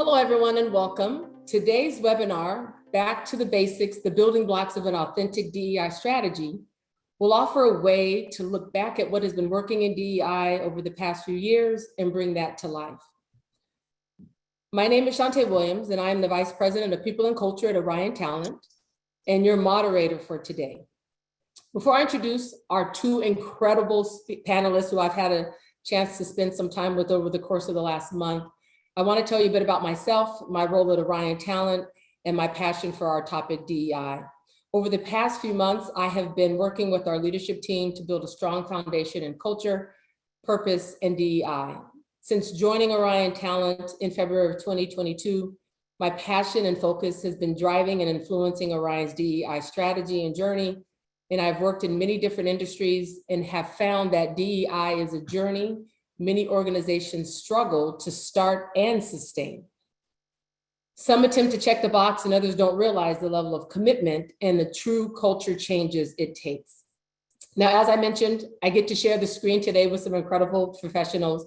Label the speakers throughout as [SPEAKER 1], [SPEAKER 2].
[SPEAKER 1] Hello, everyone, and welcome. Today's webinar, Back to the Basics, the Building Blocks of an Authentic DEI Strategy, will offer a way to look back at what has been working in DEI over the past few years and bring that to life. My name is Shante Williams, and I am the Vice President of People and Culture at Orion Talent, and your moderator for today. Before I introduce our two incredible panelists who I've had a chance to spend some time with over the course of the last month, I want to tell you a bit about myself, my role at Orion Talent, and my passion for our topic, DEI. Over the past few months, I have been working with our leadership team to build a strong foundation in culture, purpose, and DEI. Since joining Orion Talent in February of 2022, my passion and focus has been driving and influencing Orion's DEI strategy and journey. And I've worked in many different industries and have found that DEI is a journey many organizations struggle to start and sustain. Some attempt to check the box and others don't realize the level of commitment and the true culture changes it takes. Now, as I mentioned, I get to share the screen today with some incredible professionals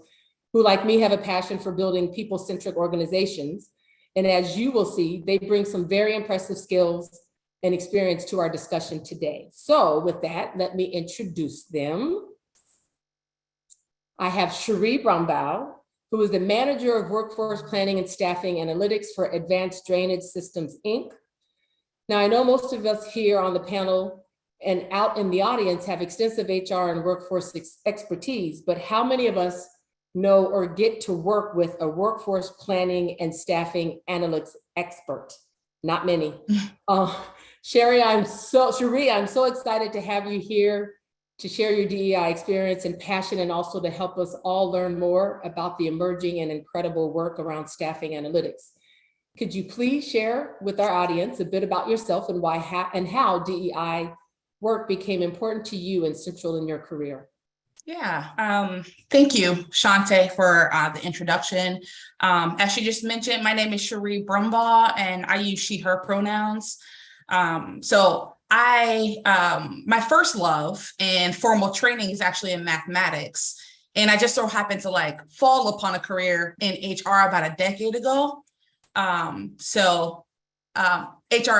[SPEAKER 1] who, like me, have a passion for building people-centric organizations. And as you will see, they bring some very impressive skills and experience to our discussion today. So with that, let me introduce them. I have Cherie Brumbaugh, who is the Manager of Workforce Planning and Staffing Analytics for Advanced Drainage Systems, Inc. Now, I know most of us here on the panel and out in the audience have extensive HR and workforce expertise, but how many of us know or get to work with a workforce planning and staffing analytics expert? Not many. Cherie, I'm so excited to have you here to share your DEI experience and passion, and also to help us all learn more about the emerging and incredible work around staffing analytics. Could you please share with our audience a bit about yourself and how DEI work became important to you and central in your career?
[SPEAKER 2] Yeah, thank you, Shante, for the introduction. As she just mentioned, my name is Cherie Brumbaugh, and I use she, her pronouns. My first love in formal training is actually in mathematics. And I just so happened to fall upon a career in HR about a decade ago. HR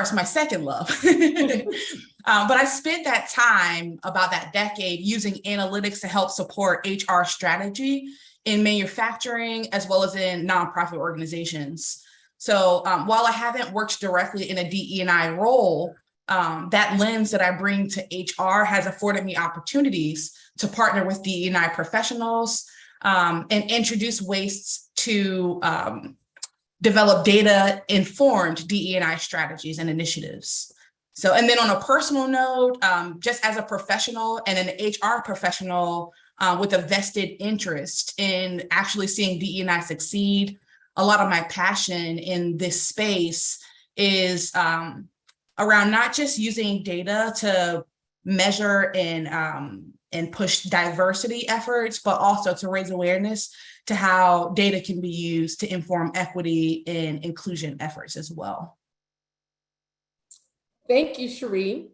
[SPEAKER 2] is my second love. But I spent that time, about that decade, using analytics to help support HR strategy in manufacturing as well as in nonprofit organizations. So while I haven't worked directly in a DE&I role, that lens that I bring to HR has afforded me opportunities to partner with DE&I professionals and introduce ways to develop data-informed DE&I strategies and initiatives. So, and then on a personal note, just as a professional and an HR professional with a vested interest in actually seeing DE&I succeed, a lot of my passion in this space is around not just using data to measure and push diversity efforts, but also to raise awareness to how data can be used to inform equity and inclusion efforts as well.
[SPEAKER 1] Thank you, Cherie,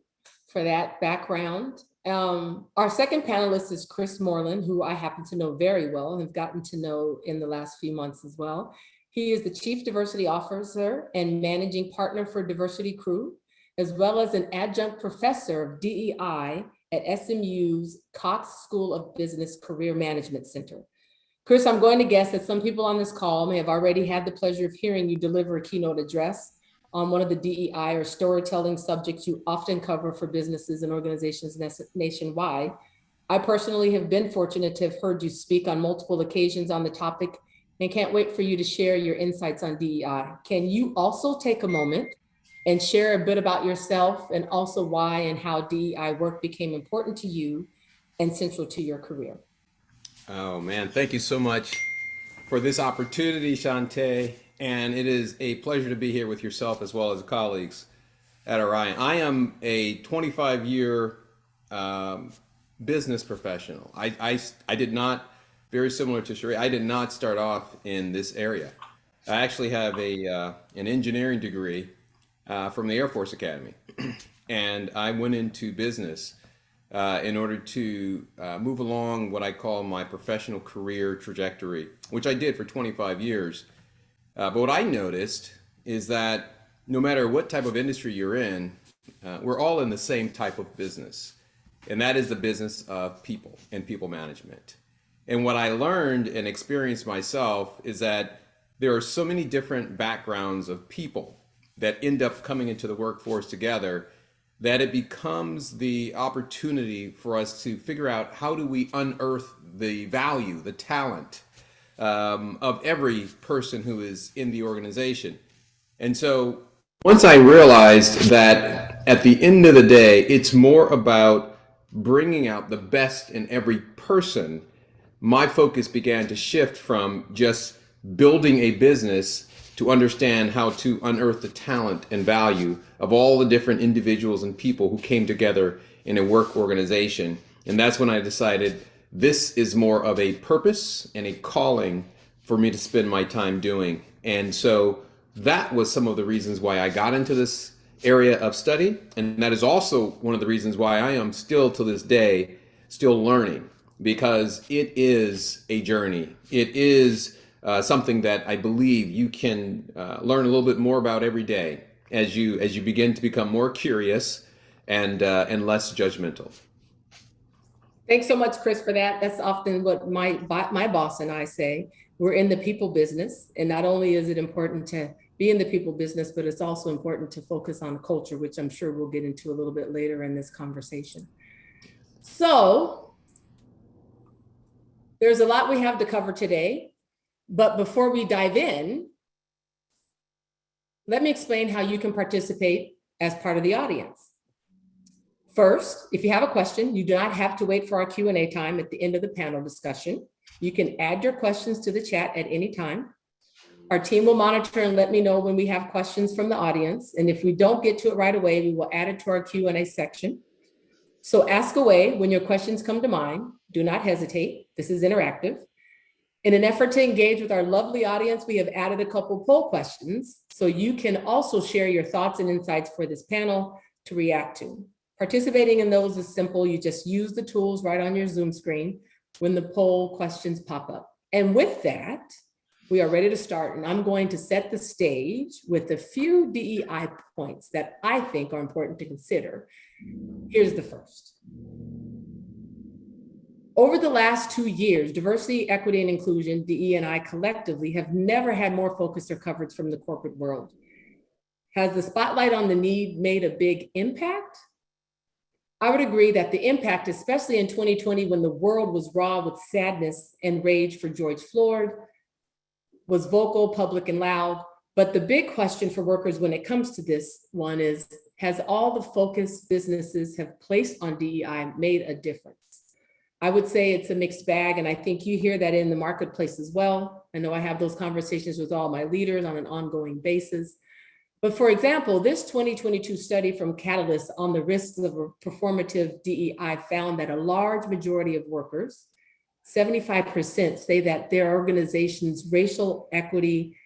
[SPEAKER 1] for that background. Our second panelist is Chris Moreland, who I happen to know very well and have gotten to know in the last few months as well. He is the Chief Diversity Officer and Managing Partner for Diversity Crew, as well as an adjunct professor of DEI at SMU's Cox School of Business Career Management Center. Chris, I'm going to guess that some people on this call may have already had the pleasure of hearing you deliver a keynote address on one of the DEI or storytelling subjects you often cover for businesses and organizations nationwide. I personally have been fortunate to have heard you speak on multiple occasions on the topic and can't wait for you to share your insights on DEI. Can you also take a moment and share a bit about yourself and also why and how DEI work became important to you and central to your career?
[SPEAKER 3] Oh man, thank you so much for this opportunity, Shante. And it is a pleasure to be here with yourself as well as colleagues at Orion. I am a 25-year business professional. I did not, very similar to Cherie, I did not start off in this area. I actually have an engineering degree from the Air Force Academy. And I went into business in order to move along what I call my professional career trajectory, which I did for 25 years. But what I noticed is that no matter what type of industry you're in, we're all in the same type of business. And that is the business of people and people management. And what I learned and experienced myself is that there are so many different backgrounds of people that end up coming into the workforce together that it becomes the opportunity for us to figure out how do we unearth the value, the talent of every person who is in the organization. And so once I realized that at the end of the day, it's more about bringing out the best in every person, my focus began to shift from just building a business to understand how to unearth the talent and value of all the different individuals and people who came together in a work organization. And that's when I decided this is more of a purpose and a calling for me to spend my time doing. And so that was some of the reasons why I got into this area of study. And that is also one of the reasons why I am still to this day still learning, because it is a journey. It is something that I believe you can learn a little bit more about every day as you begin to become more curious and less judgmental.
[SPEAKER 1] Thanks so much, Chris, for that. That's often what my boss and I say. We're in the people business, and not only is it important to be in the people business, but it's also important to focus on culture, which I'm sure we'll get into a little bit later in this conversation. So there's a lot we have to cover today, but before we dive in, let me explain how you can participate as part of the audience. First, if you have a question, you do not have to wait for our Q&A time at the end of the panel discussion. You can add your questions to the chat at any time. Our team will monitor and let me know when we have questions from the audience. And if we don't get to it right away, we will add it to our Q&A section. So ask away when your questions come to mind. Do not hesitate. This is interactive. In an effort to engage with our lovely audience, we have added a couple poll questions, so you can also share your thoughts and insights for this panel to react to. Participating in those is simple. You just use the tools right on your Zoom screen when the poll questions pop up. And with that, we are ready to start. And I'm going to set the stage with a few DEI points that I think are important to consider. Here's the first. Over the last 2 years, diversity, equity, and inclusion, DE&I collectively, have never had more focus or coverage from the corporate world. Has the spotlight on the need made a big impact? I would agree that the impact, especially in 2020, when the world was raw with sadness and rage for George Floyd, was vocal, public, and loud. But the big question for workers when it comes to this one is, has all the focus businesses have placed on DEI made a difference? I would say it's a mixed bag, and I think you hear that in the marketplace as well. I know I have those conversations with all my leaders on an ongoing basis. But for example, this 2022 study from Catalyst on the risks of performative DEI found that a large majority of workers, 75%, say that their organization's racial equity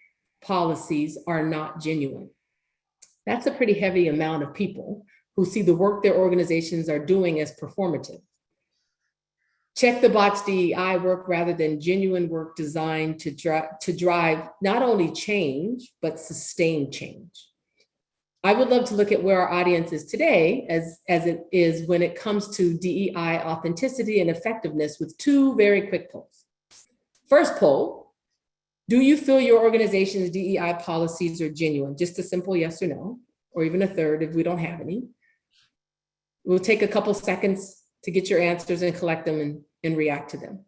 [SPEAKER 1] policies are not genuine. That's a pretty heavy amount of people who see the work their organizations are doing as performative. Check the box DEI work rather than genuine work designed to drive not only change, but sustain change. I would love to look at where our audience is today as it is when it comes to DEI authenticity and effectiveness with two very quick polls. First poll, do you feel your organization's DEI policies are genuine? Just a simple yes or no, or even a third if we don't have any. We'll take a couple seconds to get your answers and collect them and react to them.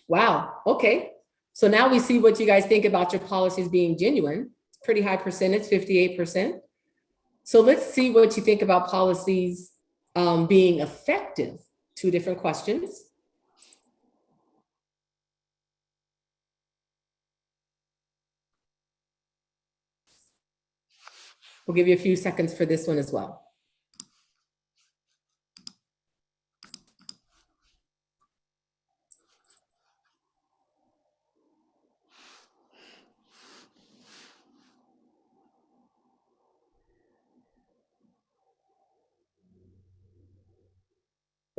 [SPEAKER 1] Wow, okay. So now we see what you guys think about your policies being genuine. It's pretty high percentage, 58%. So let's see what you think about policies being effective. Two different questions. We'll give you a few seconds for this one as well.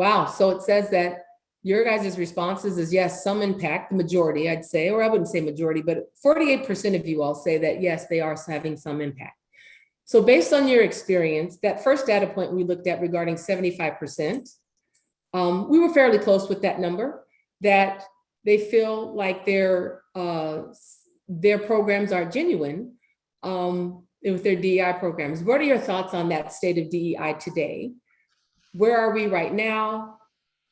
[SPEAKER 1] Wow. So it says that your guys' responses is yes, some impact, the majority, I'd say, or I wouldn't say majority, but 48% of you all say that yes, they are having some impact. So based on your experience, that first data point we looked at regarding 75%, we were fairly close with that number, that they feel like their programs are genuine with their DEI programs. What are your thoughts on that state of DEI today? Where are we right now?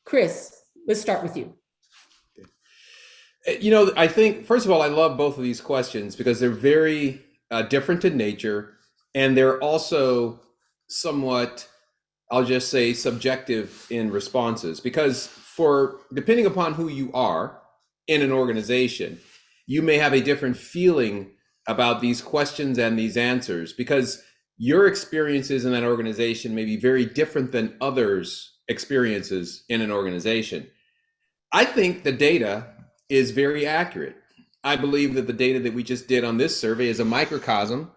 [SPEAKER 1] Chris, let's start with you.
[SPEAKER 3] You know, I think, first of all, I love both of these questions because they're very different in nature, and they're also somewhat, I'll just say, subjective in responses. Because depending upon who you are in an organization, you may have a different feeling about these questions and these answers, because your experiences in that organization may be very different than others' experiences in an organization. I think the data is very accurate. I believe that the data that we just did on this survey is a microcosm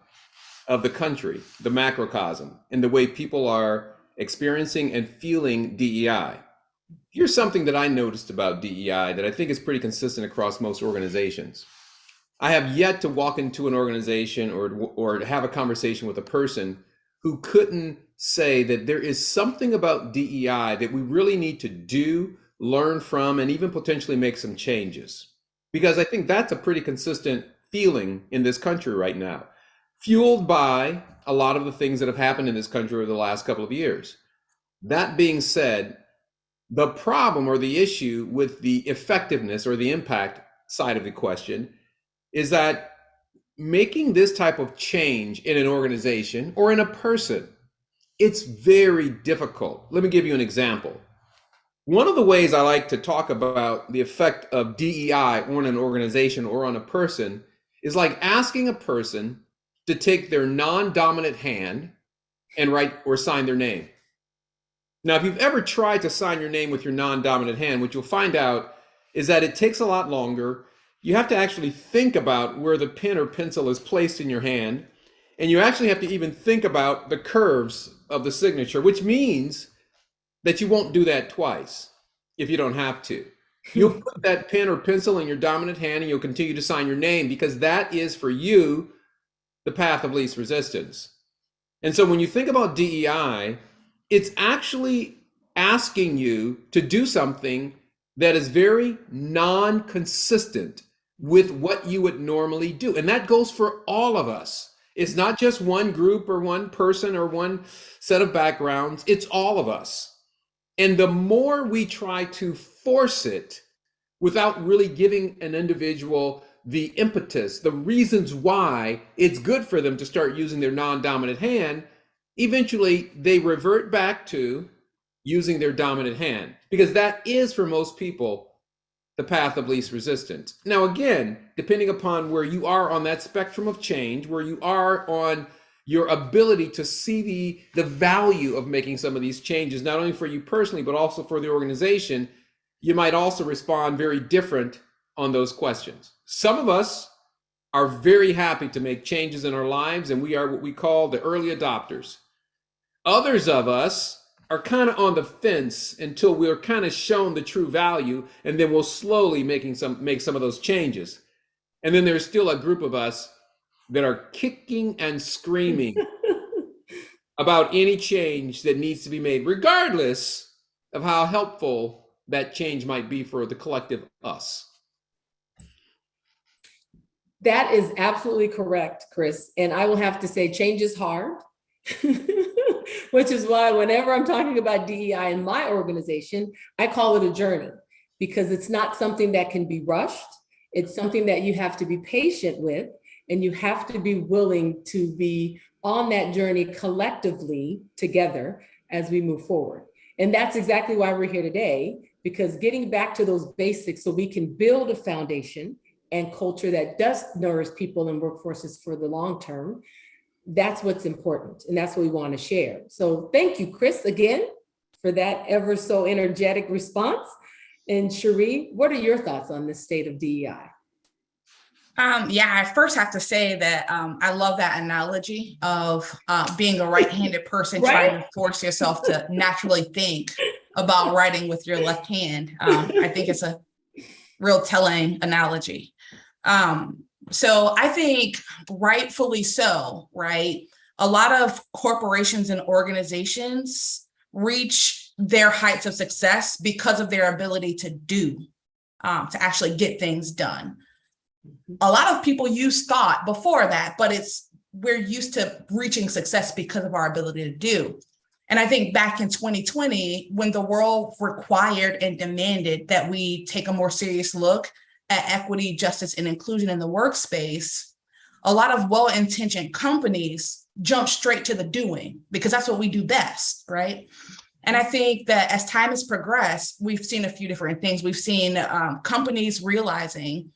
[SPEAKER 3] of the country, the macrocosm, and the way people are experiencing and feeling DEI. Here's something that I noticed about DEI that I think is pretty consistent across most organizations. I have yet to walk into an organization or have a conversation with a person who couldn't say that there is something about DEI that we really need to do, learn from, and even potentially make some changes. Because I think that's a pretty consistent feeling in this country right now, fueled by a lot of the things that have happened in this country over the last couple of years. That being said, the problem or the issue with the effectiveness or the impact side of the question is that making this type of change in an organization or in a person, it's very difficult. Let me give you an example. One of the ways I like to talk about the effect of DEI on an organization or on a person is like asking a person to take their non-dominant hand and write or sign their name. Now, if you've ever tried to sign your name with your non-dominant hand, what you'll find out is that it takes a lot longer. You have to actually think about where the pen or pencil is placed in your hand, and you actually have to even think about the curves of the signature, which means that you won't do that twice if you don't have to. You'll put that pen or pencil in your dominant hand and you'll continue to sign your name, because that is for you the path of least resistance. And so when you think about DEI, it's actually asking you to do something that is very non-consistent with what you would normally do. And that goes for all of us. It's not just one group or one person or one set of backgrounds. It's all of us. And the more we try to force it without really giving an individual the impetus, the reasons why it's good for them to start using their non-dominant hand, eventually they revert back to using their dominant hand, because that is for most people the path of least resistance. Now, again, depending upon where you are on that spectrum of change, where you are on your ability to see the value of making some of these changes, not only for you personally, but also for the organization, you might also respond very different on those questions. Some of us are very happy to make changes in our lives, and we are what we call the early adopters. Others of us are kind of on the fence until we're kind of shown the true value, and then we'll slowly make some of those changes. And then there's still a group of us that are kicking and screaming about any change that needs to be made, regardless of how helpful that change might be for the collective us.
[SPEAKER 1] That is absolutely correct, Chris. And I will have to say change is hard, which is why whenever I'm talking about DEI in my organization, I call it a journey, because it's not something that can be rushed. It's something that you have to be patient with, and you have to be willing to be on that journey collectively together as we move forward. And that's exactly why we're here today, because getting back to those basics so we can build a foundation and culture that does nourish people and workforces for the long term, that's what's important. And that's what we want to share. So thank you, Chris, again, for that ever so energetic response. And Cherie, what are your thoughts on this state of DEI?
[SPEAKER 2] I first have to say that I love that analogy of being a right-handed person trying to force yourself to naturally think about writing with your left hand. I think it's a real telling analogy. So I think rightfully so, right? A lot of corporations and organizations reach their heights of success because of their ability to do, to actually get things done. A lot of people use thought before that, but we're used to reaching success because of our ability to do. And I think back in 2020, when the world required and demanded that we take a more serious look at equity, justice, and inclusion in the workspace, a lot of well-intentioned companies jump straight to the doing because that's what we do best, right? And I think that as time has progressed, we've seen a few different things. We've seen companies realizing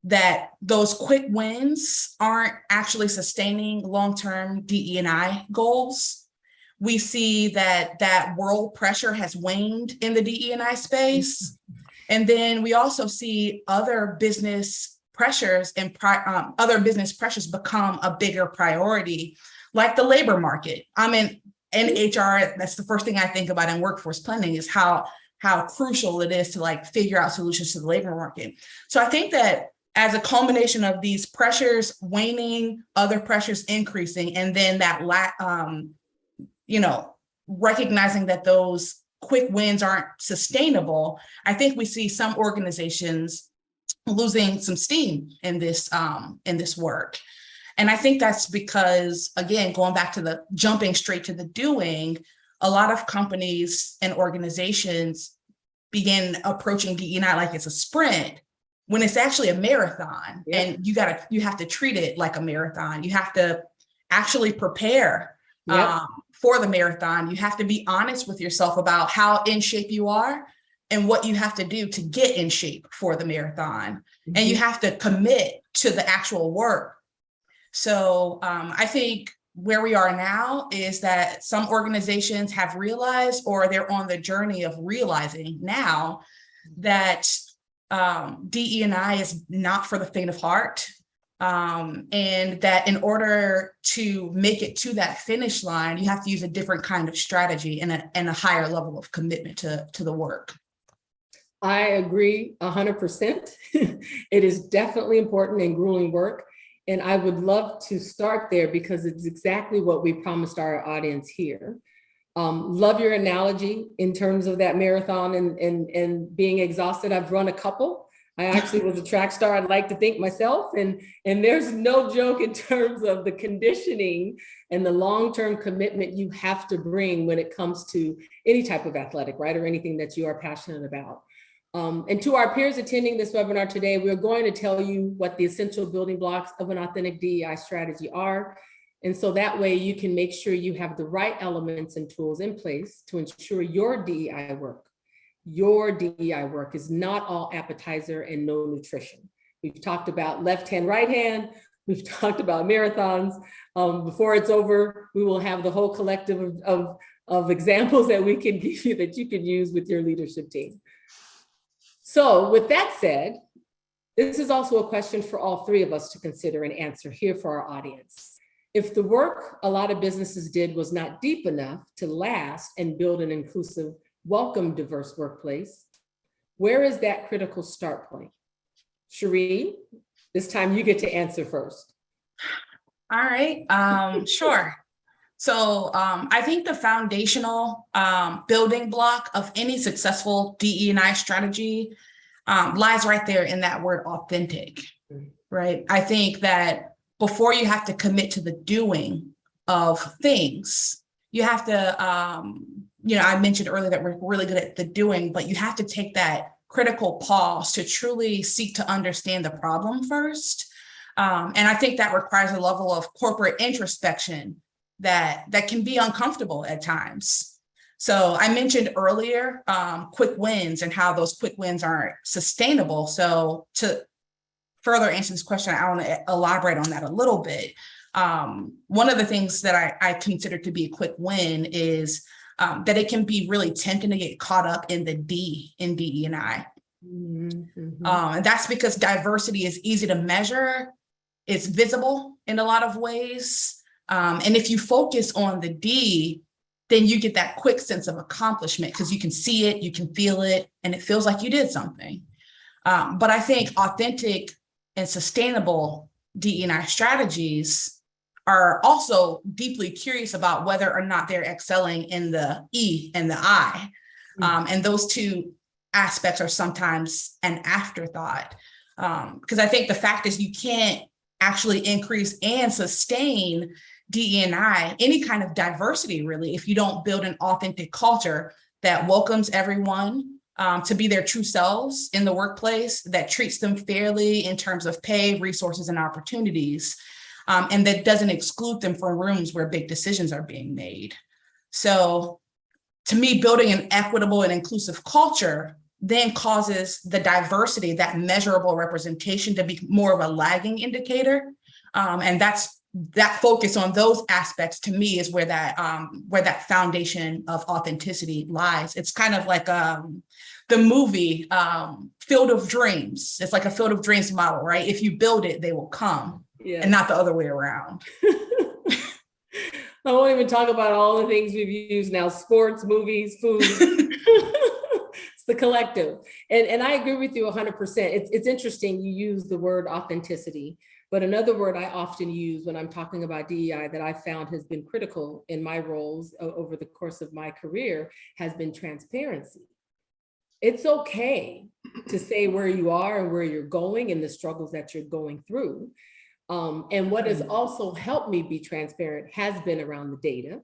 [SPEAKER 2] that those quick wins aren't actually sustaining long-term DE&I goals. We see that world pressure has waned in the DE&I space. And then we also see other business pressures and other business pressures become a bigger priority, like the labor market. I'm in HR, that's the first thing I think about in workforce planning is how crucial it is to like figure out solutions to the labor market. So I think that as a culmination of these pressures waning, other pressures increasing, and then that recognizing that those quick wins aren't sustainable, I think we see some organizations losing some steam in this work. And I think that's because, again, going back to the jumping straight to the doing, a lot of companies and organizations begin approaching DE&I like it's a sprint when it's actually a marathon. Yeah. And you have to treat it like a marathon. You have to actually prepare for the marathon. You have to be honest with yourself about how in shape you are and what you have to do to get in shape for the marathon. Mm-hmm. And you have to commit to the actual work. So I think where we are now is that some organizations have realized, or they're on the journey of realizing now, that DE&I is not for the faint of heart. And that in order to make it to that finish line, you have to use a different kind of strategy and a higher level of commitment to the work.
[SPEAKER 1] I agree 100%. It is definitely important and grueling work. And I would love to start there because it's exactly what we promised our audience here. Love your analogy in terms of that marathon and being exhausted. I've run a couple. I actually was a track star, I'd like to think myself. And there's no joke in terms of the conditioning and the long-term commitment you have to bring when it comes to any type of athletic, right? Or anything that you are passionate about. And to our peers attending this webinar today, we're going to tell you what the essential building blocks of an authentic DEI strategy are. And so that way you can make sure you have the right elements and tools in place to ensure your DEI work is not all appetizer and no nutrition. We've talked about left hand, right hand. We've talked about marathons. Before it's over, we will have the whole collective of examples that we can give you that you can use with your leadership team. So with that said, this is also a question for all three of us to consider and answer here for our audience. If the work a lot of businesses did was not deep enough to last and build an inclusive, welcome, diverse workplace, where is that critical start point? Cherie, this time you get to answer first.
[SPEAKER 2] All right, sure. So I think the foundational building block of any successful DE&I strategy lies right there in that word authentic, right? I think that before you have to commit to the doing of things, you have to, I mentioned earlier that we're really good at the doing, but you have to take that critical pause to truly seek to understand the problem first. And I think that requires a level of corporate introspection that can be uncomfortable at times. So I mentioned earlier quick wins and how those quick wins aren't sustainable. So to further answer this question, I want to elaborate on that a little bit. One of the things that I consider to be a quick win is that it can be really tempting to get caught up in the D in DE&I. Mm-hmm. And that's because diversity is easy to measure. It's visible in a lot of ways. And if you focus on the D, then you get that quick sense of accomplishment because you can see it, you can feel it, and it feels like you did something. But I think authentic and sustainable DE&I strategies are also deeply curious about whether or not they're excelling in the E and the I. And those two aspects are sometimes an afterthought. Because I think the fact is you can't actually increase and sustain DE&I, any kind of diversity really, if you don't build an authentic culture that welcomes everyone to be their true selves in the workplace, that treats them fairly in terms of pay, resources, and opportunities, and that doesn't exclude them from rooms where big decisions are being made. So to me, building an equitable and inclusive culture then causes the diversity, that measurable representation, to be more of a lagging indicator. And that focus on those aspects to me is where that foundation of authenticity lies. It's kind of like the movie Field of Dreams. It's like a Field of Dreams model, right? If you build it, they will come, and not the other way around.
[SPEAKER 1] I won't even talk about all the things we've used now: sports, movies, food. It's the collective. And I agree with you 100%. It's interesting you use the word authenticity, but another word I often use when I'm talking about DEI that I found has been critical in my roles over the course of my career has been transparency. It's okay to say where you are and where you're going and the struggles that you're going through. And what has also helped me be transparent has been around the data.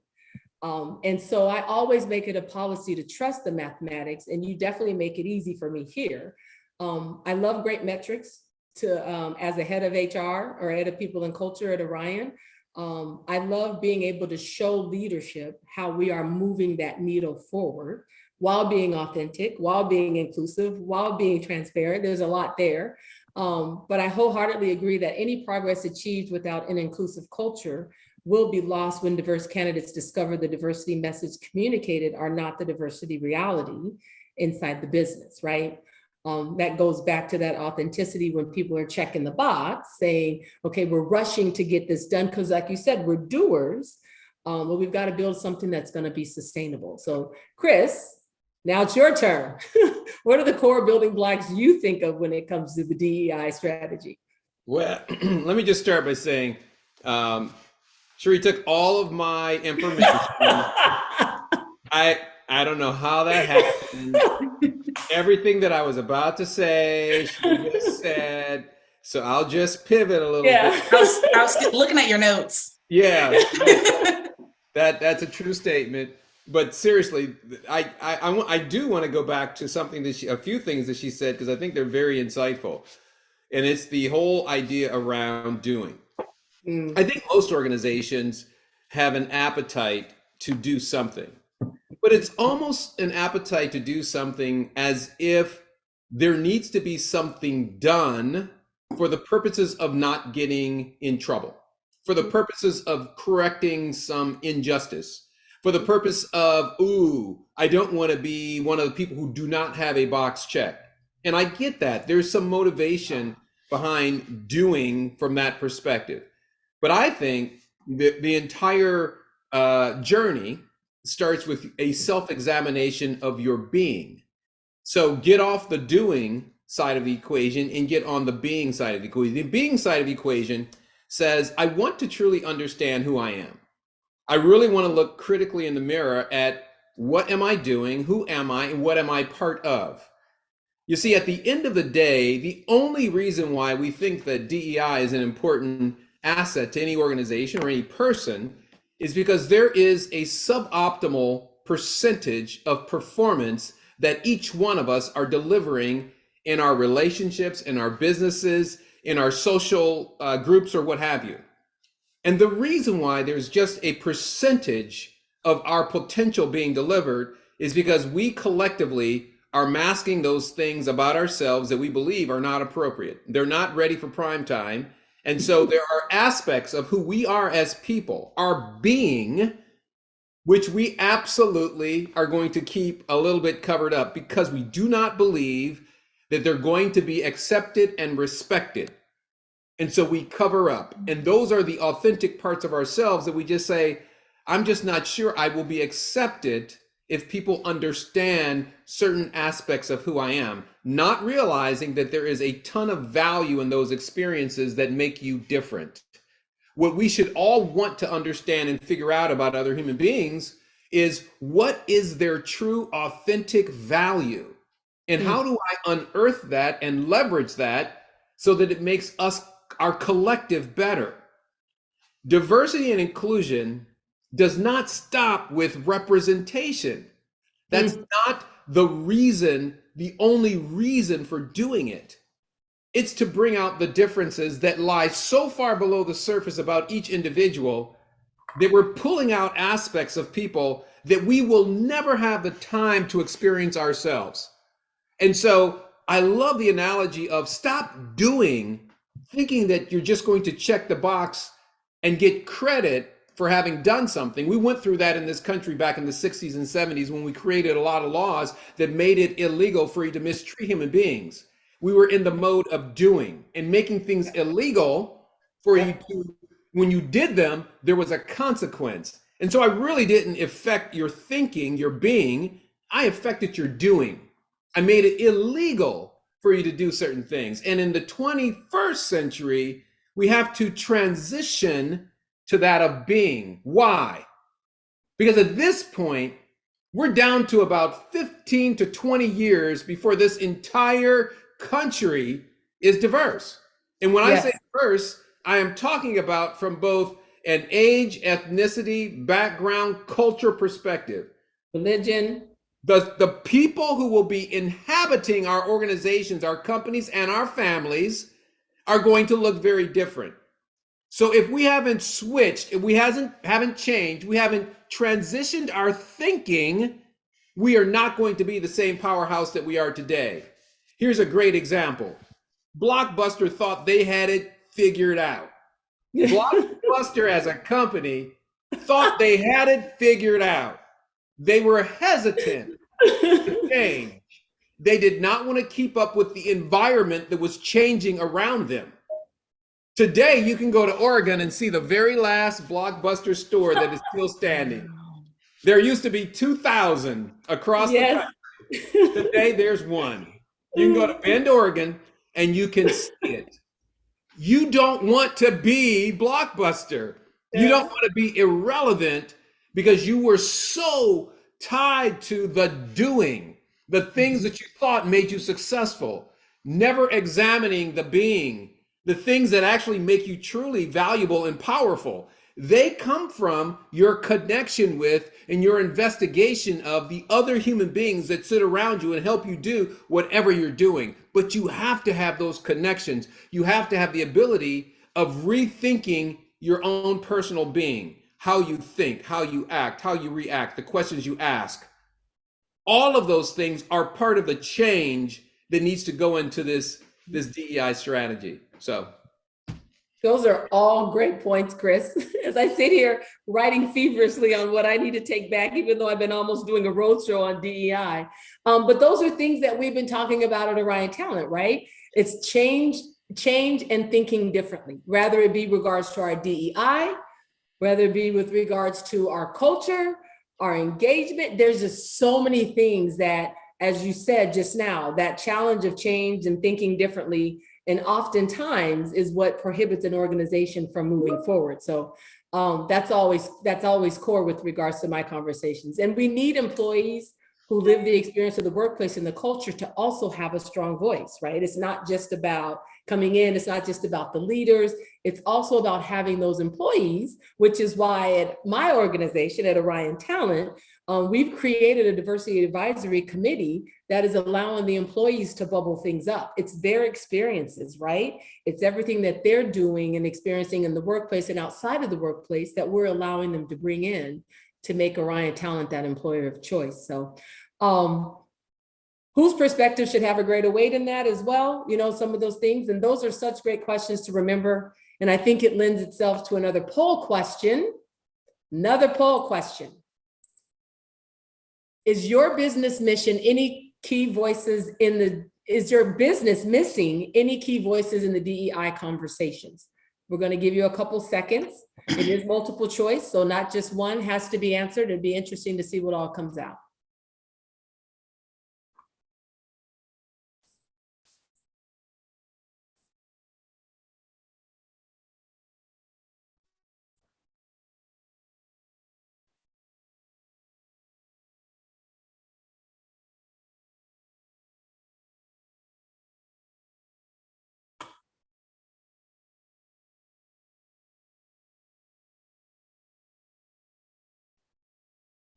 [SPEAKER 1] And so I always make it a policy to trust the mathematics, and you definitely make it easy for me here. I love great metrics as a head of HR or head of people and culture at Orion. I love being able to show leadership how we are moving that needle forward while being authentic, while being inclusive, while being transparent. There's a lot there. But I wholeheartedly agree that any progress achieved without an inclusive culture will be lost when diverse candidates discover the diversity message communicated are not the diversity reality inside the business, right? That goes back to that authenticity when people are checking the box saying, okay, we're rushing to get this done because like you said, we're doers, but we've got to build something that's going to be sustainable. So Chris, now it's your turn. What are the core building blocks you think of when it comes to the DEI strategy?
[SPEAKER 3] Well, let me just start by saying, Sheree took all of my information. I don't know how that happened. Everything that I was about to say, she just said. So I'll just pivot a little bit.
[SPEAKER 2] I was looking at your notes.
[SPEAKER 3] Yeah, that's a true statement. But seriously, I do want to go back to something a few things that she said, because I think they're very insightful. And it's the whole idea around doing. I think most organizations have an appetite to do something, but it's almost an appetite to do something as if there needs to be something done for the purposes of not getting in trouble, for the purposes of correcting some injustice, for the purpose of, I don't want to be one of the people who do not have a box check. And I get that. There's some motivation behind doing from that perspective. But I think the entire journey starts with a self-examination of your being. So get off the doing side of the equation and get on the being side of the equation. The being side of the equation says, I want to truly understand who I am. I really want to look critically in the mirror at what am I doing, who am I, and what am I part of? You see, at the end of the day, the only reason why we think that DEI is an important asset to any organization or any person is because there is a suboptimal percentage of performance that each one of us are delivering in our relationships, in our businesses, in our social groups, or what have you. And the reason why there's just a percentage of our potential being delivered is because we collectively are masking those things about ourselves that we believe are not appropriate. They're not ready for prime time. And so there are aspects of who we are as people, our being, which we absolutely are going to keep a little bit covered up because we do not believe that they're going to be accepted and respected. And so we cover up. And those are the authentic parts of ourselves that we just say, I'm just not sure I will be accepted if people understand certain aspects of who I am, not realizing that there is a ton of value in those experiences that make you different. What we should all want to understand and figure out about other human beings is what is their true authentic value, and how do I unearth that and leverage that so that it makes us, our collective, better. Diversity and inclusion does not stop with representation. That's not the reason, the only reason for doing it. It's to bring out the differences that lie so far below the surface about each individual that we're pulling out aspects of people that we will never have the time to experience ourselves. And so I love the analogy of stop doing, thinking that you're just going to check the box and get credit for having done something. We went through that in this country back in the 60s and 70s when we created a lot of laws that made it illegal for you to mistreat human beings. We were in the mode of doing and making things illegal for you to, when you did them, there was a consequence. And so I really didn't affect your thinking, your being, I affected your doing. I made it illegal for you to do certain things. And in the 21st century, we have to transition to that of being. Why? Because at this point, we're down to about 15 to 20 years before this entire country is diverse. And when I say diverse, I am talking about from both an age, ethnicity, background, culture perspective.
[SPEAKER 1] Religion.
[SPEAKER 3] The people who will be inhabiting our organizations, our companies, and our families are going to look very different. So if we haven't switched, if we haven't changed, we haven't transitioned our thinking, we are not going to be the same powerhouse that we are today. Here's a great example. Blockbuster thought they had it figured out. Blockbuster as a company thought they had it figured out. They were hesitant to change. They did not want to keep up with the environment that was changing around them. Today, you can go to Oregon and see the very last Blockbuster store that is still standing. There used to be 2,000 across the country. Today, there's one. You can go to Bend, Oregon, and you can see it. You don't want to be Blockbuster. You don't want to be irrelevant because you were so tied to the doing, the things that you thought made you successful, never examining the being, the things that actually make you truly valuable and powerful. They come from your connection with and your investigation of the other human beings that sit around you and help you do whatever you're doing. But you have to have those connections. You have to have the ability of rethinking your own personal being, how you think, how you act, how you react, the questions you ask. All of those things are part of the change that needs to go into this DEI strategy. So
[SPEAKER 1] those are all great points, Chris. As I sit here writing feverishly on what I need to take back, even though I've been almost doing a roadshow on DEI. But those are things that we've been talking about at Orion Talent, right? It's change and thinking differently, whether it be regards to our DEI, whether it be with regards to our culture, our engagement. There's just so many things that, as you said just now, that challenge of change and thinking differently, and oftentimes is what prohibits an organization from moving forward. So that's always core with regards to my conversations. And we need employees who live the experience of the workplace and the culture to also have a strong voice, right? It's not just about coming in, it's not just about the leaders, it's also about having those employees, which is why at my organization, at Orion Talent, we've created a diversity advisory committee that is allowing the employees to bubble things up. It's their experiences, right? It's everything that they're doing and experiencing in the workplace and outside of the workplace that we're allowing them to bring in to make Orion Talent that employer of choice. So whose perspective should have a greater weight in that as well? You know, some of those things, and those are such great questions to remember. And I think it lends itself to another poll question. Is your business mission any key voices in the, is your business missing any key voices in the DEI conversations? We're going to give you a couple seconds. It is multiple choice, so not just one has to be answered. It'd be interesting to see what all comes out.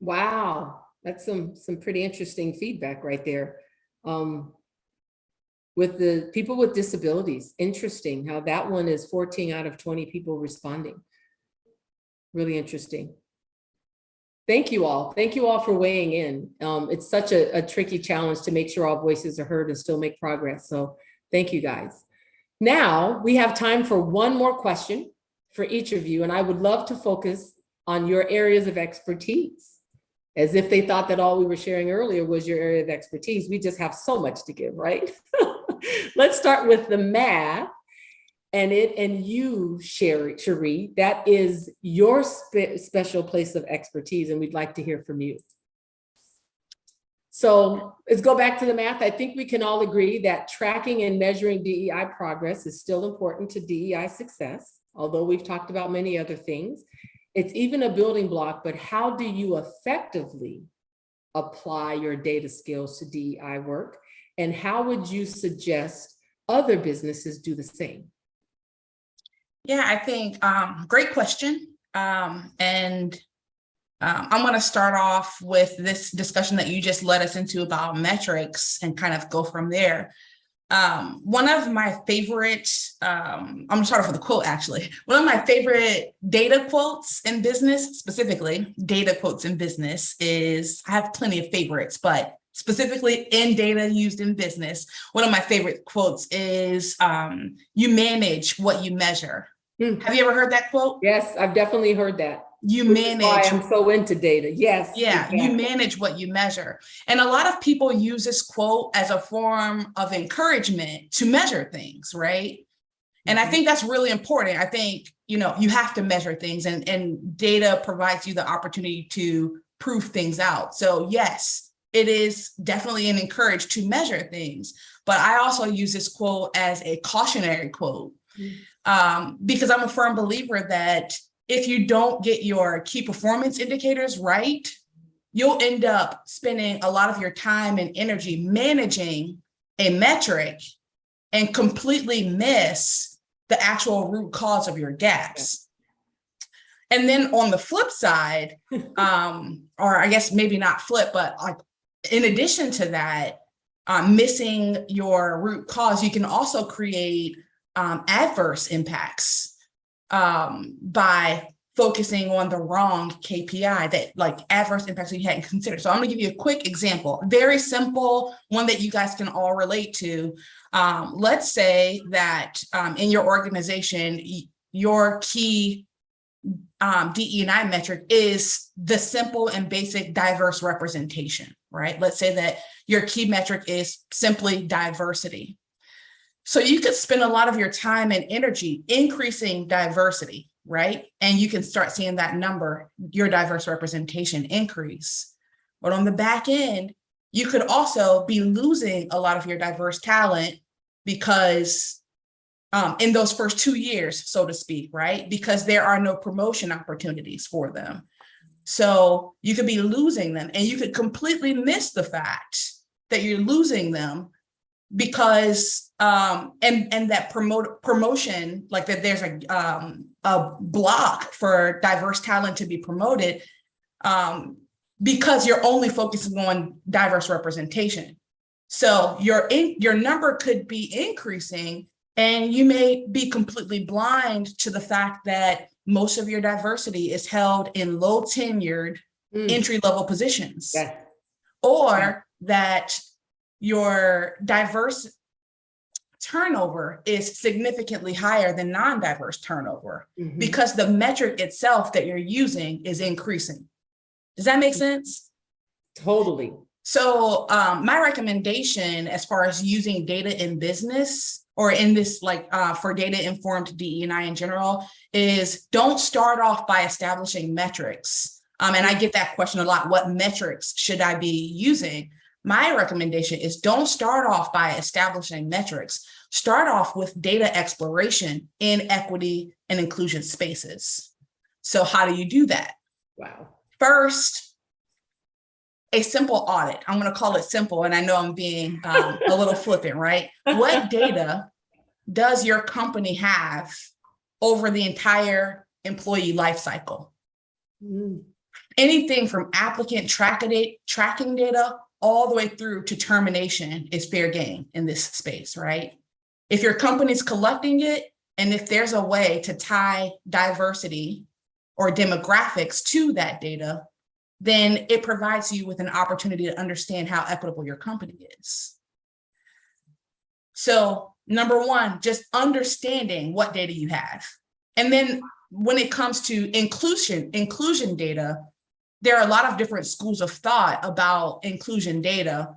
[SPEAKER 1] Wow, that's some pretty interesting feedback right there. With the people with disabilities, interesting how that one is 14 out of 20 people responding. Really interesting. Thank you all. Thank you all for weighing in. It's such a tricky challenge to make sure all voices are heard and still make progress. So thank you guys. Now we have time for one more question for each of you. And I would love to focus on your areas of expertise. As if they thought that all we were sharing earlier was your area of expertise. We just have so much to give, right? Let's start with the math. And you, Cherie, that is your special place of expertise, and we'd like to hear from you. So let's go back to the math. I think we can all agree that tracking and measuring DEI progress is still important to DEI success, although we've talked about many other things. It's even a building block, but how do you effectively apply your data skills to DEI work? And how would you suggest other businesses do the same?
[SPEAKER 2] Yeah, I think great question. I'm going to start off with this discussion that you just led us into about metrics and kind of go from there. One of my favorite, I'm gonna start off with a quote actually. One of my favorite data quotes in business, specifically data quotes in business is, I have plenty of favorites, but specifically in data used in business, one of my favorite quotes is, you manage what you measure. Have you ever heard that quote?
[SPEAKER 1] Yes, I've definitely heard that.
[SPEAKER 2] You manage.
[SPEAKER 1] Why I'm so into data. Yes.
[SPEAKER 2] Yeah,
[SPEAKER 1] exactly.
[SPEAKER 2] You manage what you measure. And a lot of people use this quote as a form of encouragement to measure things, right? And I think that's really important. I think, you have to measure things, and data provides you the opportunity to prove things out. So yes, it is definitely an encourage to measure things, but I also use this quote as a cautionary quote, because I'm a firm believer that if you don't get your key performance indicators right, you'll end up spending a lot of your time and energy managing a metric and completely miss the actual root cause of your gaps. And then on the flip side, or I guess maybe not flip, but like in addition to that, missing your root cause, you can also create adverse impacts by focusing on the wrong KPI, that like adverse impacts that you hadn't considered. So I'm gonna give you a quick example, very simple one that you guys can all relate to. Let's say that in your organization, your key DE&I metric is the simple and basic diverse representation, right? Let's say that your key metric is simply diversity. So you could spend a lot of your time and energy increasing diversity, right? And you can start seeing that number, your diverse representation, increase. But on the back end, you could also be losing a lot of your diverse talent because in those first 2 years, so to speak, right? Because there are no promotion opportunities for them. So you could be losing them, and you could completely miss the fact that you're losing them because and that promotion, like that there's a block for diverse talent to be promoted because you're only focusing on diverse representation. So your number could be increasing, and you may be completely blind to the fact that most of your diversity is held in low tenured entry-level positions, or that your diverse turnover is significantly higher than non-diverse turnover because the metric itself that you're using is increasing. Does that make sense?
[SPEAKER 1] Totally.
[SPEAKER 2] So my recommendation as far as using data in business or in this, like for data informed DE&I in general, is don't start off by establishing metrics. And I get that question a lot. What metrics should I be using? My recommendation is don't start off by establishing metrics. Start off with data exploration in equity and inclusion spaces. So how do you do that?
[SPEAKER 1] Wow.
[SPEAKER 2] First, a simple audit. I'm going to call it simple, and I know I'm being a little flippant, right? What data does your company have over the entire employee life cycle? Anything from applicant tracking data all the way through to termination is fair game in this space, right? If your company's collecting it, and if there's a way to tie diversity or demographics to that data, then it provides you with an opportunity to understand how equitable your company is. So number one, just understanding what data you have. And then when it comes to inclusion data, there are a lot of different schools of thought about inclusion data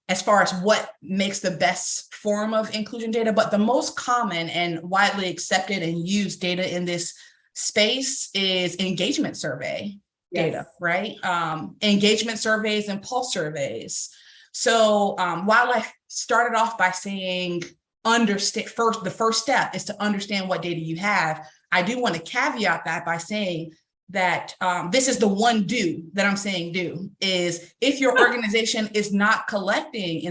[SPEAKER 2] as far as what makes the best form of inclusion data. But the most common and widely accepted and used data in this space is engagement survey data, right? Engagement surveys and pulse surveys. So while I started off by saying the first step is to understand what data you have, I do want to caveat that by saying that this is the one do that I'm saying do, is if your organization is not collecting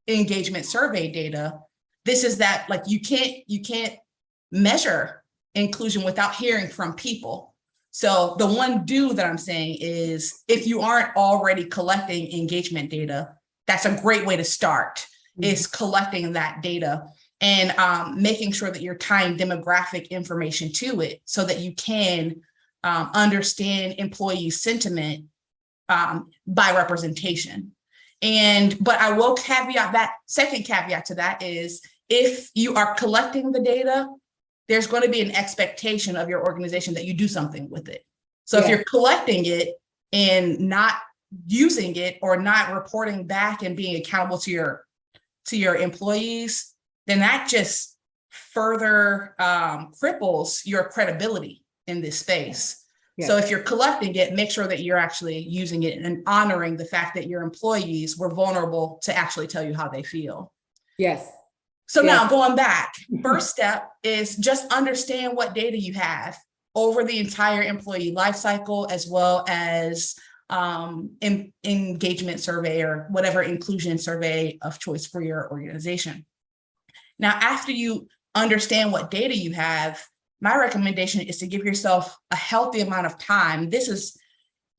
[SPEAKER 2] engagement survey data, this is that, like, you can't measure inclusion without hearing from people. So the one do that I'm saying is, if you aren't already collecting engagement data, that's a great way to start, is collecting that data and making sure that you're tying demographic information to it so that you can understand employee sentiment by representation. But I will caveat that, second caveat to that is, if you are collecting the data, there's going to be an expectation of your organization that you do something with it. So if you're collecting it and not using it or not reporting back and being accountable to your employees, then that just further cripples your credibility in this space. So if you're collecting it, make sure that you're actually using it and honoring the fact that your employees were vulnerable to actually tell you how they feel.
[SPEAKER 1] Yes.
[SPEAKER 2] So now going back, first step is just understand what data you have over the entire employee life cycle, as well as engagement survey or whatever inclusion survey of choice for your organization. Now, after you understand what data you have, my recommendation is to give yourself a healthy amount of time. This is,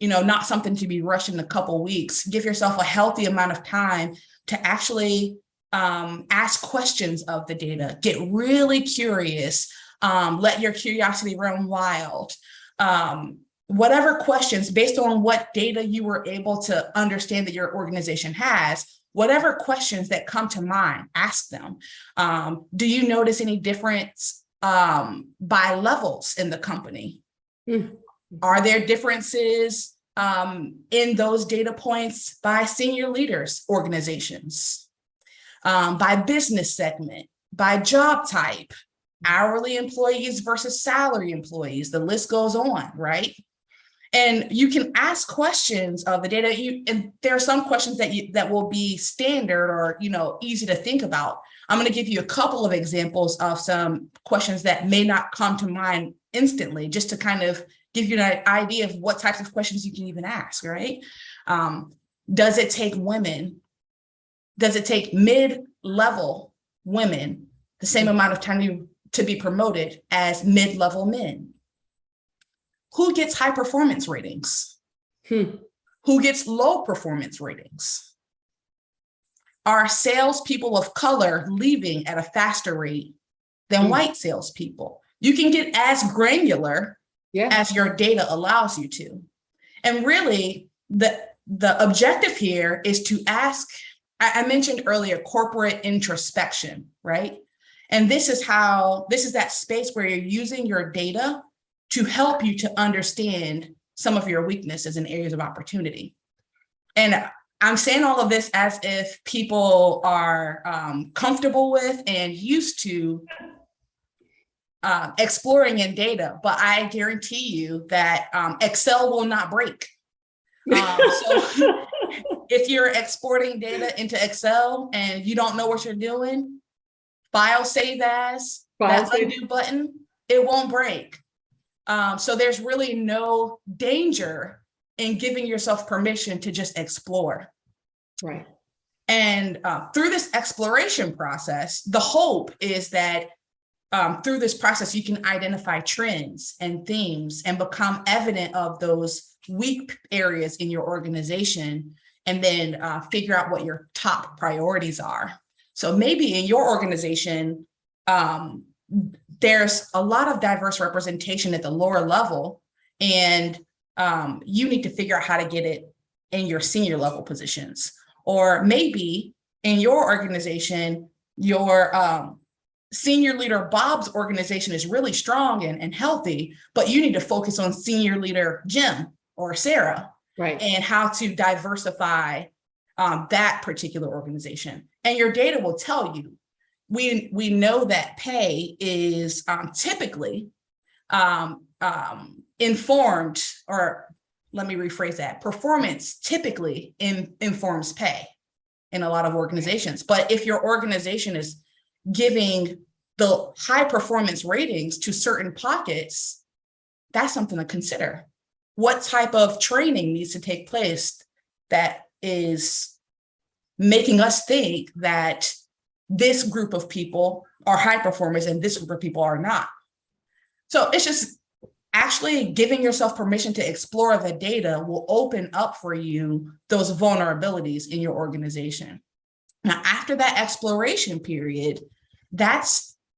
[SPEAKER 2] not something to be rushed in a couple weeks. Give yourself a healthy amount of time to actually ask questions of the data. Get really curious. Let your curiosity run wild. Whatever questions, based on what data you were able to understand that your organization has, whatever questions that come to mind, ask them. Do you notice any difference by levels in the company? Are there differences in those data points by senior leaders organizations, by business segment, by job type, hourly employees versus salary employees? The list goes on, right? And you can ask questions of the data. And there are some questions that will be standard or easy to think about. I'm going to give you a couple of examples of some questions that may not come to mind instantly, just to kind of give you an idea of what types of questions you can even ask, right? Does it take mid-level women the same amount of time to be promoted as mid-level men? Who gets high performance ratings? Who gets low performance ratings? Are salespeople of color leaving at a faster rate than white salespeople? You can get as granular as your data allows you to. And really, the objective here is to ask, I mentioned earlier, corporate introspection, right? And this is that space where you're using your data to help you to understand some of your weaknesses and areas of opportunity. And I'm saying all of this as if people are comfortable with and used to exploring in data, but I guarantee you that Excel will not break. So if you're exporting data into Excel and you don't know what you're doing, file save as, that undo button, it won't break. So there's really no danger in giving yourself permission to just explore.
[SPEAKER 1] Right.
[SPEAKER 2] And through this exploration process, the hope is that through this process, you can identify trends and themes and become evident of those weak areas in your organization, and then figure out what your top priorities are. So maybe in your organization, there's a lot of diverse representation at the lower level, and you need to figure out how to get it in your senior level positions. Or maybe in your organization, your senior leader Bob's organization is really strong and healthy, but you need to focus on senior leader Jim or Sarah,
[SPEAKER 1] right,
[SPEAKER 2] and how to diversify that particular organization. And your data will tell you. We know that pay is typically informed, or let me rephrase that, performance typically informs pay in a lot of organizations. But if your organization is giving the high performance ratings to certain pockets, that's something to consider. What type of training needs to take place that is making us think that this group of people are high performers and this group of people are not? So it's just actually giving yourself permission to explore the data will open up for you those vulnerabilities in your organization. Now, after that exploration period,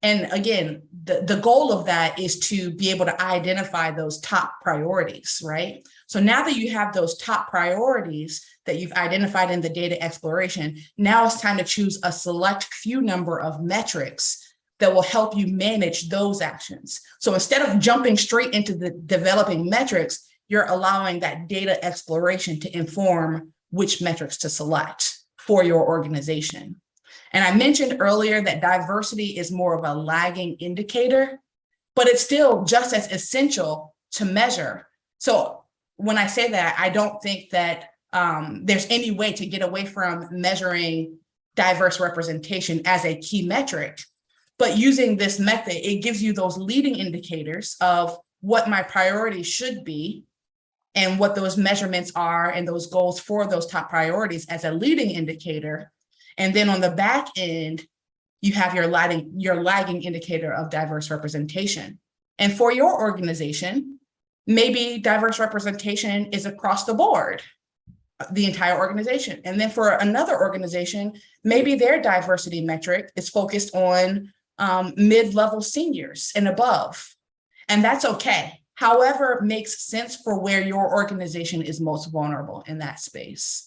[SPEAKER 2] and again, the goal of that is to be able to identify those top priorities, right? So now that you have those top priorities that you've identified in the data exploration, now it's time to choose a select few number of metrics that will help you manage those actions. So instead of jumping straight into the developing metrics, you're allowing that data exploration to inform which metrics to select for your organization. And I mentioned earlier that diversity is more of a lagging indicator, but it's still just as essential to measure. So when I say that, I don't think that there's any way to get away from measuring diverse representation as a key metric. But using this method, it gives you those leading indicators of what my priorities should be and what those measurements are and those goals for those top priorities as a leading indicator. And then on the back end, you have your lagging indicator of diverse representation. And for your organization, maybe diverse representation is across the board, the entire organization. And then for another organization, maybe their diversity metric is focused on mid-level seniors and above. And that's okay. However, makes sense for where your organization is most vulnerable in that space.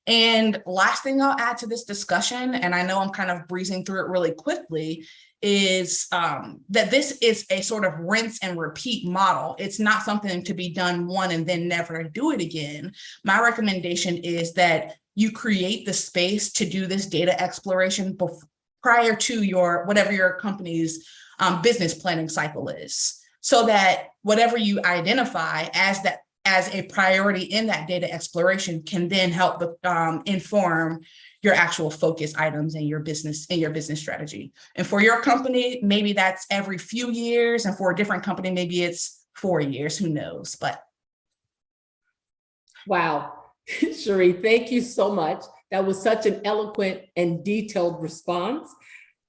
[SPEAKER 2] And last thing I'll add to this discussion, and I know I'm kind of breezing through it really quickly, is that this is a sort of rinse and repeat model. It's not something to be done one and then never do it again. My recommendation is that you create the space to do this data exploration prior to whatever your company's business planning cycle is, so that whatever you identify as a priority in that data exploration can then help inform your actual focus items in your business strategy. And for your company, maybe that's every few years, and for a different company, maybe it's 4 years, who knows, but.
[SPEAKER 1] Wow, Cherie, thank you so much. That was such an eloquent and detailed response.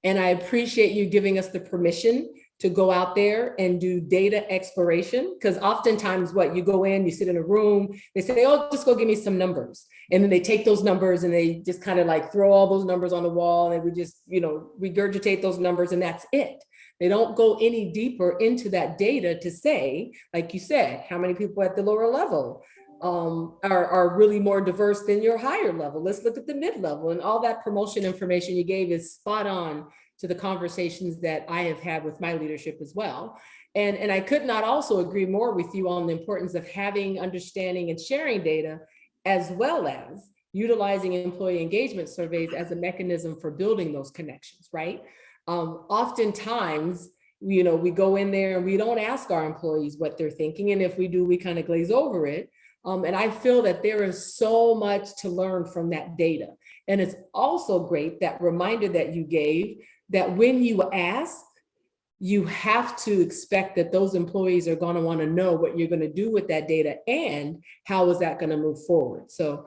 [SPEAKER 1] And I appreciate you giving us the permission to go out there and do data exploration, because oftentimes you go in, you sit in a room, they say, oh, just go give me some numbers. And then they take those numbers and they just kind of like throw all those numbers on the wall, and we just, regurgitate those numbers, and that's it. They don't go any deeper into that data to say, like you said, how many people at the lower level are really more diverse than your higher level. Let's look at the mid-level, and all that promotion information you gave is spot on to the conversations that I have had with my leadership as well. And I could not also agree more with you on the importance of having, understanding, and sharing data as well as utilizing employee engagement surveys as a mechanism for building those connections, right? Oftentimes, we go in there and we don't ask our employees what they're thinking. And if we do, we kind of glaze over it. And I feel that there is so much to learn from that data. And it's also great, that reminder that you gave, that when you ask, you have to expect that those employees are going to want to know what you're going to do with that data and how is that going to move forward. So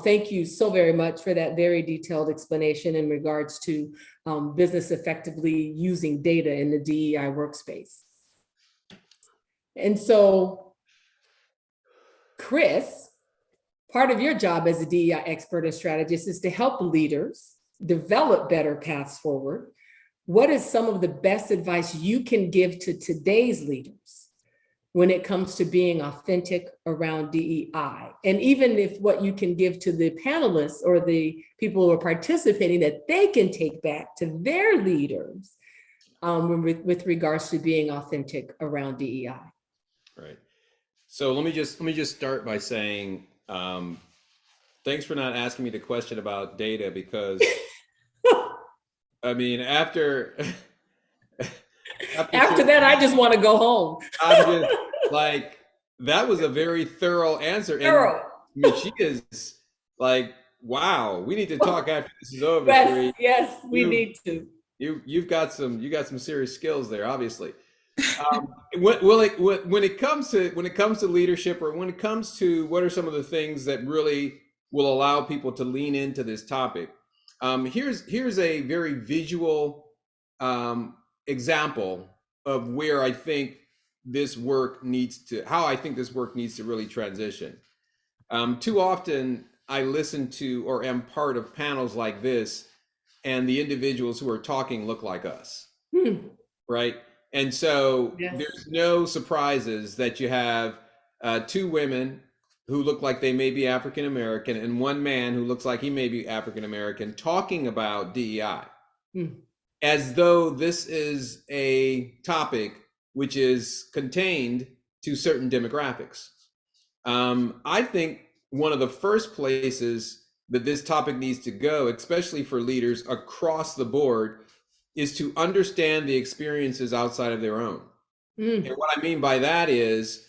[SPEAKER 1] thank you so very much for that very detailed explanation in regards to business effectively using data in the DEI workspace. And so, Chris, part of your job as a DEI expert and strategist is to help leaders develop better paths forward. What is some of the best advice you can give to today's leaders when it comes to being authentic around DEI? And even if what you can give to the panelists or the people who are participating that they can take back to their leaders with regards to being authentic around DEI.
[SPEAKER 3] Right. So let me just start by saying, thanks for not asking me the question about data, because I mean, after
[SPEAKER 1] that, I just want to go home.
[SPEAKER 3] I'm just like, that was a very thorough answer.
[SPEAKER 1] Thorough.
[SPEAKER 3] And I mean, she is like, wow, we need to talk after this is over.
[SPEAKER 1] Yes, we need to.
[SPEAKER 3] You've got some serious skills there, obviously. When it comes to leadership, or when it comes to what are some of the things that really will allow people to lean into this topic, here's a very visual example of where I think this work needs to really transition. Too often I listen to or am part of panels like this, and the individuals who are talking look like us, right? And so There's no surprises that you have two women who look like they may be African American and one man who looks like he may be African American talking about DEI, as though this is a topic which is contained to certain demographics. I think one of the first places that this topic needs to go, especially for leaders across the board, is to understand the experiences outside of their own. And what I mean by that is,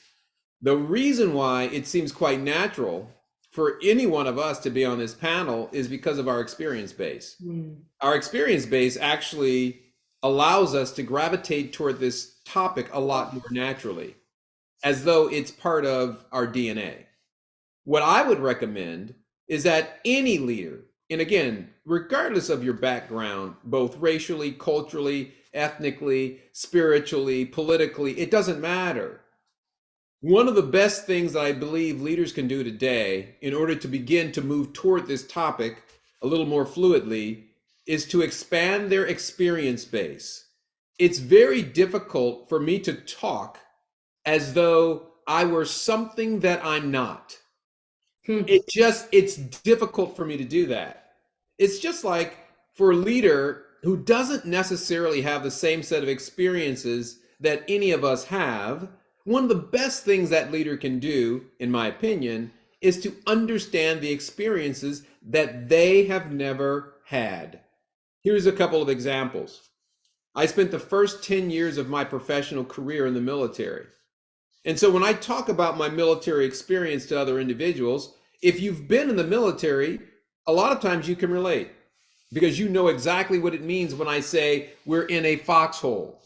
[SPEAKER 3] the reason why it seems quite natural for any one of us to be on this panel is because of our experience base. Our experience base actually allows us to gravitate toward this topic a lot more naturally, as though it's part of our DNA. What I would recommend is that any leader, and again, regardless of your background, both racially, culturally, ethnically, spiritually, politically, it doesn't matter. One of the best things that I believe leaders can do today in order to begin to move toward this topic a little more fluidly is to expand their experience base. It's very difficult for me to talk as though I were something that I'm not. It's difficult for me to do that. It's just like for a leader who doesn't necessarily have the same set of experiences that any of us have, one of the best things that leader can do, in my opinion, is to understand the experiences that they have never had. Here's a couple of examples. I spent the first 10 years of my professional career in the military. And so when I talk about my military experience to other individuals, if you've been in the military, a lot of times you can relate, because you know exactly what it means when I say we're in a foxhole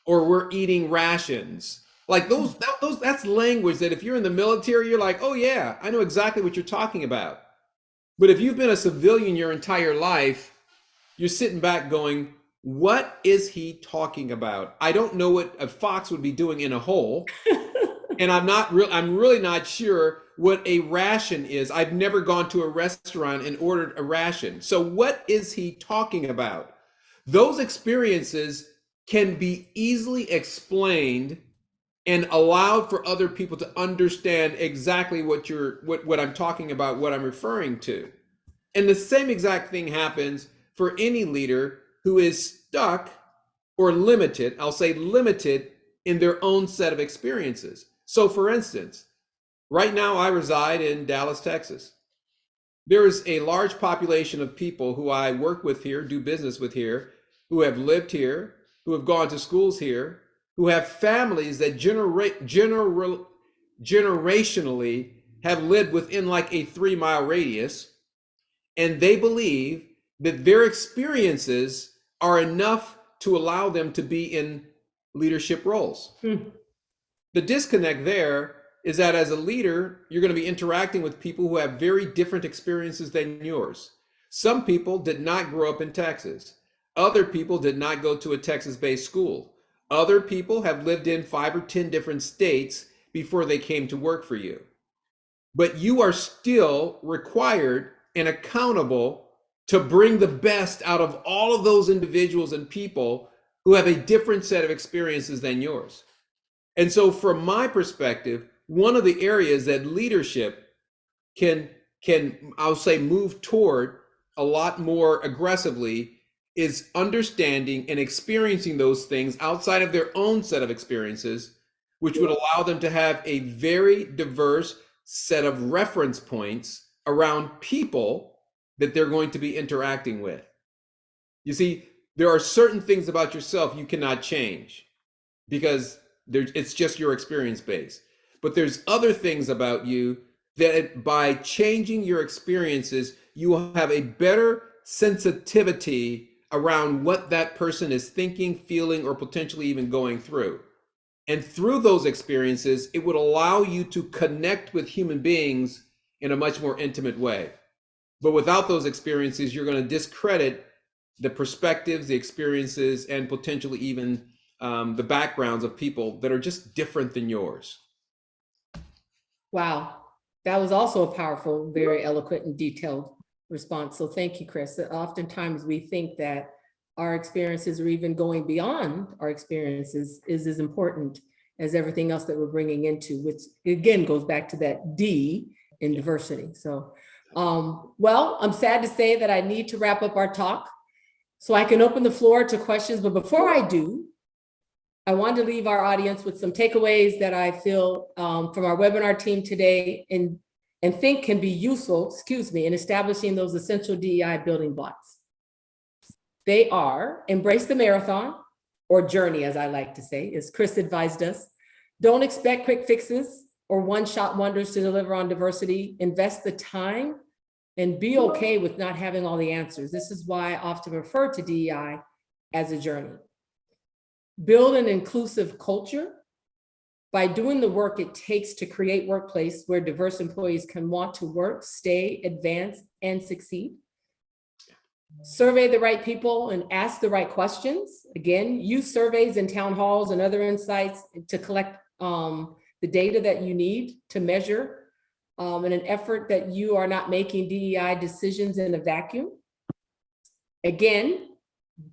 [SPEAKER 3] or we're eating rations. Like that's language that if you're in the military, you're like, oh yeah, I know exactly what you're talking about. But if you've been a civilian your entire life, you're sitting back going, what is he talking about? I don't know what a fox would be doing in a hole. And I'm really not sure what a ration is. I've never gone to a restaurant and ordered a ration. So what is he talking about? Those experiences can be easily explained and allowed for other people to understand exactly what I'm talking about, what I'm referring to. And the same exact thing happens for any leader who is stuck or limited, I'll say limited, in their own set of experiences. So for instance, Right now, I reside in Dallas, Texas. There is a large population of people who I work with here, do business with here, who have lived here, who have gone to schools here, who have families that generationally have lived within like a 3-mile radius, and they believe that their experiences are enough to allow them to be in leadership roles. The disconnect there is that as a leader, you're going to be interacting with people who have very different experiences than yours. Some people did not grow up in Texas. Other people did not go to a Texas-based school. Other people have lived in 5 or 10 different states before they came to work for you. But you are still required and accountable to bring the best out of all of those individuals and people who have a different set of experiences than yours. And so from my perspective, one of the areas that leadership can I'll say move toward a lot more aggressively is understanding and experiencing those things outside of their own set of experiences, which would allow them to have a very diverse set of reference points around people that they're going to be interacting with. You see, there are certain things about yourself you cannot change because it's just your experience base. But there's other things about you that by changing your experiences, you will have a better sensitivity around what that person is thinking, feeling, or potentially even going through. And through those experiences, it would allow you to connect with human beings in a much more intimate way. But without those experiences, you're going to discredit the perspectives, the experiences, and potentially even the backgrounds of people that are just different than yours.
[SPEAKER 1] Wow, that was also a powerful, very eloquent and detailed response. So thank you, Chris. Oftentimes we think that our experiences or even going beyond our experiences is as important as everything else that we're bringing into, which again goes back to that D in diversity. So, well, I'm sad to say that I need to wrap up our talk so I can open the floor to questions. But before I do, I want to leave our audience with some takeaways that I feel from our webinar team today and think can be useful, in establishing those essential DEI building blocks. They are embrace the marathon or journey, as I like to say, as Chris advised us. Don't expect quick fixes or one-shot wonders to deliver on diversity. Invest the time and be okay with not having all the answers. This is why I often refer to DEI as a journey. Build an inclusive culture by doing the work it takes to create workplace where diverse employees can want to work, stay, advance, and succeed. Survey the right people and ask the right questions. Again, use surveys and town halls and other insights to collect the data that you need to measure in an effort that you are not making DEI decisions in a vacuum. Again,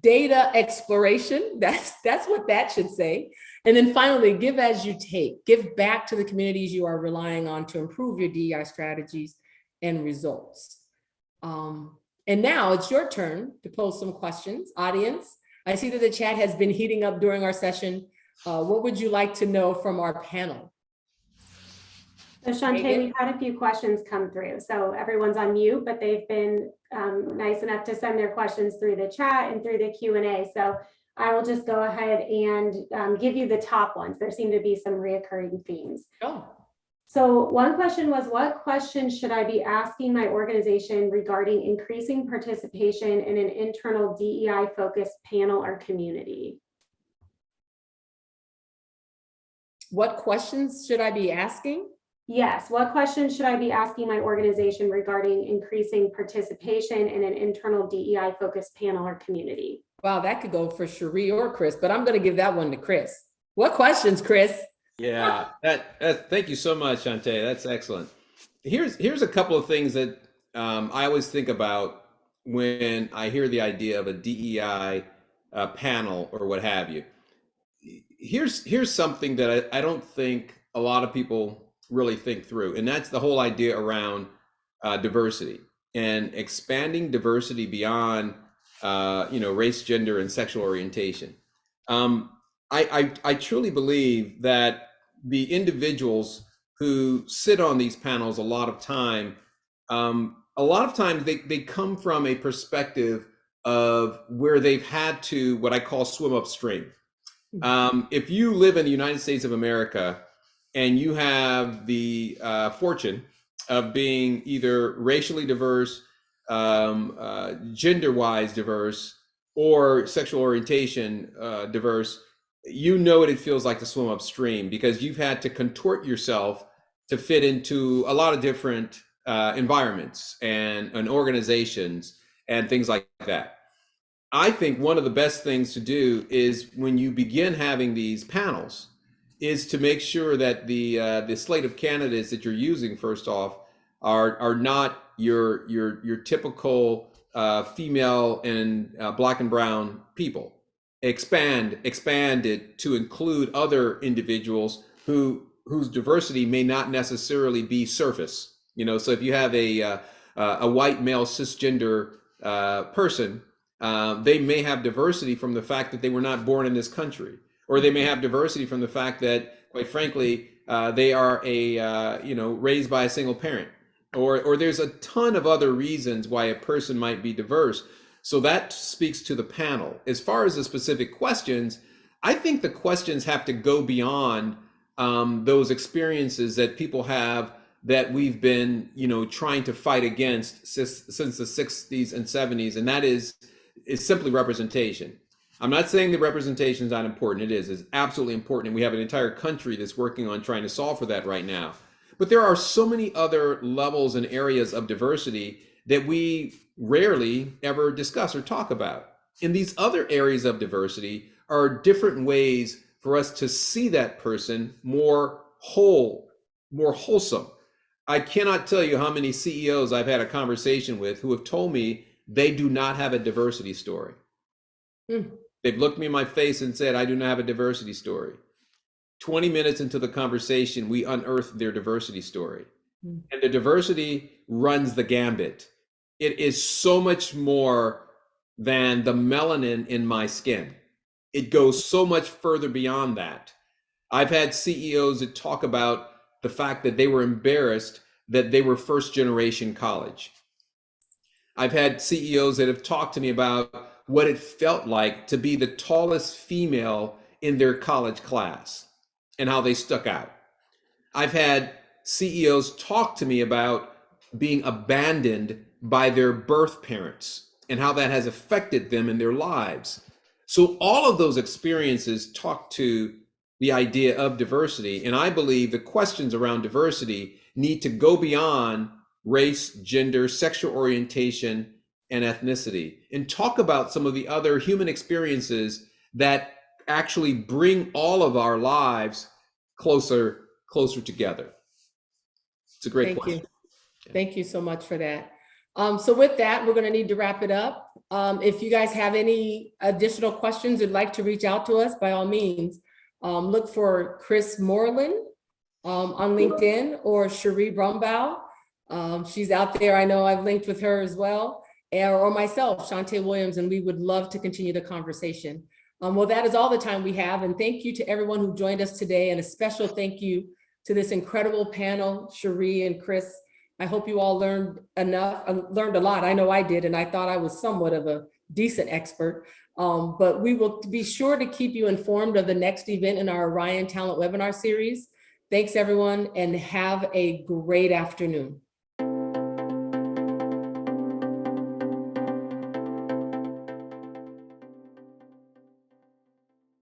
[SPEAKER 1] data exploration, that's what that should say. And then finally, give as you take. Give back to the communities you are relying on to improve your DEI strategies and results. And now it's your turn to pose some questions. Audience, I see that the chat has been heating up during our session. What would you like to know from our panel?
[SPEAKER 4] So Shantae, we've had a few questions come through. So everyone's on mute, but they've been nice enough to send their questions through the chat and through the Q&A. So I will just go ahead and give you the top ones. There seem to be some reoccurring themes.
[SPEAKER 1] Oh.
[SPEAKER 4] So one question was, what questions should I be asking my organization regarding increasing participation in an internal DEI focused panel or community?
[SPEAKER 1] What questions should I be asking?
[SPEAKER 4] Yes. What questions should I be asking my organization regarding increasing participation in an internal DEI focused panel or community?
[SPEAKER 1] Wow, that could go for Cherie or Chris, but I'm going to give that one to Chris. What questions, Chris?
[SPEAKER 3] Yeah, thank you so much, Shantae. That's excellent. Here's a couple of things that I always think about when I hear the idea of a DEI panel or what have you. Here's something that I don't think a lot of people really think through, and that's the whole idea around diversity and expanding diversity beyond race, gender, and sexual orientation. I truly believe that the individuals who sit on these panels a lot of times they come from a perspective of where they've had to, what I call, swim upstream. If you live in the United States of America and you have the fortune of being either racially diverse, gender-wise diverse, or sexual orientation diverse, you know what it feels like to swim upstream, because you've had to contort yourself to fit into a lot of different environments and organizations and things like that. I think one of the best things to do is, when you begin having these panels, is to make sure that the slate of candidates that you're using, first off, are not your typical female and Black and brown people. Expand it to include other individuals whose diversity may not necessarily be surface. So if you have a white male cisgender person, they may have diversity from the fact that they were not born in this country, or they may have diversity from the fact that, quite frankly, they are raised by a single parent, or there's a ton of other reasons why a person might be diverse. So that speaks to the panel. As far as the specific questions, I think the questions have to go beyond those experiences that people have that we've been, trying to fight against since the 60s and 70s, and that is simply representation. I'm not saying that representation is not important. It is. It's absolutely important, and we have an entire country that's working on trying to solve for that right now. But there are so many other levels and areas of diversity that we rarely ever discuss or talk about. And these other areas of diversity are different ways for us to see that person more whole, more wholesome. I cannot tell you how many CEOs I've had a conversation with who have told me they do not have a diversity story. They've looked me in my face and said, I do not have a diversity story. 20 minutes into the conversation, we unearthed their diversity story. And the diversity runs the gambit. It is so much more than the melanin in my skin. It goes so much further beyond that. I've had CEOs that talk about the fact that they were embarrassed that they were first generation college. I've had CEOs that have talked to me about what it felt like to be the tallest female in their college class and how they stuck out. I've had CEOs talk to me about being abandoned by their birth parents and how that has affected them in their lives. So all of those experiences talk to the idea of diversity. And I believe the questions around diversity need to go beyond race, gender, sexual orientation, and ethnicity, and talk about some of the other human experiences that actually bring all of our lives closer together. It's a great question.
[SPEAKER 1] Thank you so much for that. So with that, we're going to need to wrap it up. If you guys have any additional questions and like to reach out to us, by all means, look for Chris Moreland on LinkedIn, or Cherie Brumbaugh. She's out there. I know I've linked with her as well, or myself, Shantae Williams, and we would love to continue the conversation. Well, that is all the time we have. And thank you to everyone who joined us today. And a special thank you to this incredible panel, Cherie and Chris. I hope you all learned a lot. I know I did, and I thought I was somewhat of a decent expert. But we will be sure to keep you informed of the next event in our Orion Talent webinar series. Thanks, everyone, and have a great afternoon.